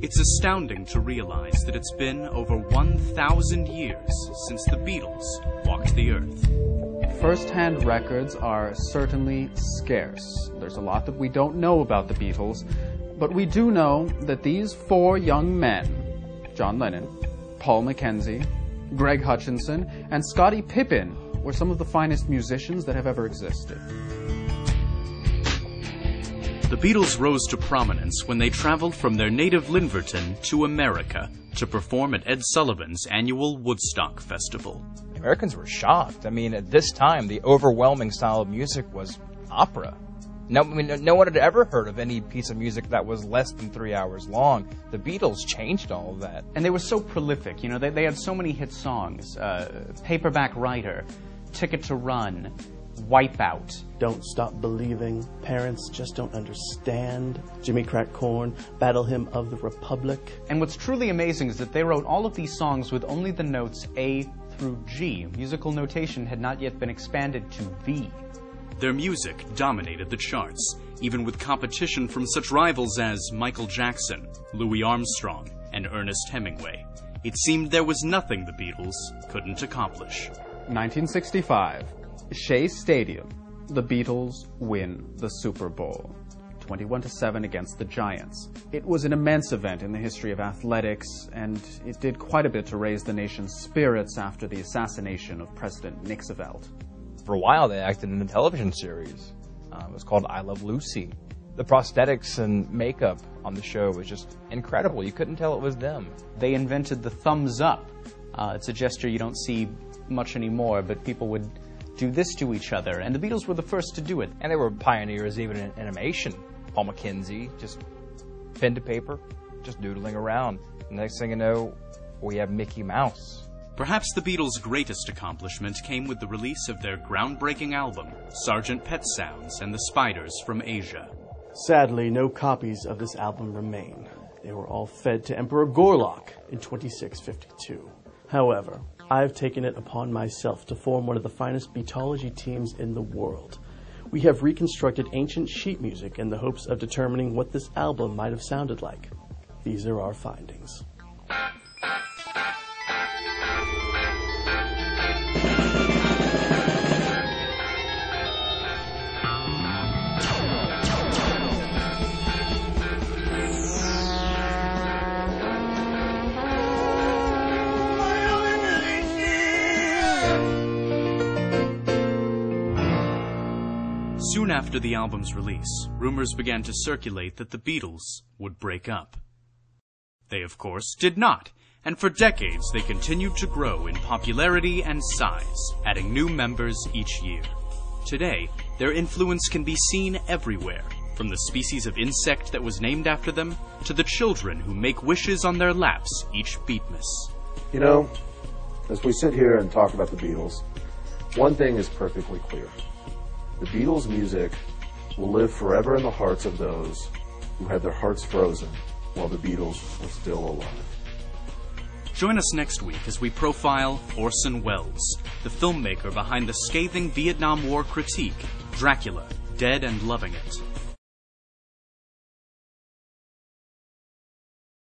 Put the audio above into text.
It's astounding to realize that it's been over 1,000 years since the Beatles walked the earth. First-hand records are certainly scarce. There's a lot that we don't know about the Beatles, but we do know that these four young men, John Lennon, Paul McKenzie, Greg Hutchinson, and Scottie Pippen, were some of the finest musicians that have ever existed. The Beatles rose to prominence when they traveled from their native Linverton to America to perform at Ed Sullivan's annual Woodstock Festival. Americans were shocked. I mean, at this time, the overwhelming style of music was opera. No one had ever heard of any piece of music that was less than 3 hours long. The Beatles changed all of that. And they were so prolific. You know, they had so many hit songs. Paperback Writer, Ticket to Run, Wipeout. Don't Stop Believing, Parents Just Don't Understand, Jimmy Crack Corn, Battle Hymn of the Republic. And what's truly amazing is that they wrote all of these songs with only the notes A through G. Musical notation had not yet been expanded to V. Their music dominated the charts, even with competition from such rivals as Michael Jackson, Louis Armstrong, and Ernest Hemingway. It seemed there was nothing the Beatles couldn't accomplish. 1965. Shea Stadium. The Beatles win the Super Bowl. 21-7 against the Giants. It was an immense event in the history of athletics, and it did quite a bit to raise the nation's spirits after the assassination of President Nixon. For a while, they acted in a television series. It was called I Love Lucy. The prosthetics and makeup on the show was just incredible. You couldn't tell it was them. They invented the thumbs up. It's a gesture you don't see much anymore, but people would do this to each other, and the Beatles were the first to do it. And they were pioneers even in animation. Paul McKenzie, just pen to paper, just doodling around. The next thing you know, we have Mickey Mouse. Perhaps the Beatles' greatest accomplishment came with the release of their groundbreaking album, Sgt. Pet Sounds and the Spiders from Asia. Sadly, no copies of this album remain. They were all fed to Emperor Gorlock in 2652. However, I've taken it upon myself to form one of the finest Beatology teams in the world. We have reconstructed ancient sheet music in the hopes of determining what this album might have sounded like. These are our findings. Soon after the album's release, rumors began to circulate that the Beatles would break up. They, of course, did not, and for decades they continued to grow in popularity and size, adding new members each year. Today, their influence can be seen everywhere, from the species of insect that was named after them to the children who make wishes on their laps each Beatmas. You know, as we sit here and talk about the Beatles, one thing is perfectly clear. The Beatles' music will live forever in the hearts of those who had their hearts frozen while the Beatles were still alive. Join us next week as we profile Orson Welles, the filmmaker behind the scathing Vietnam War critique, Dracula, Dead and Loving It.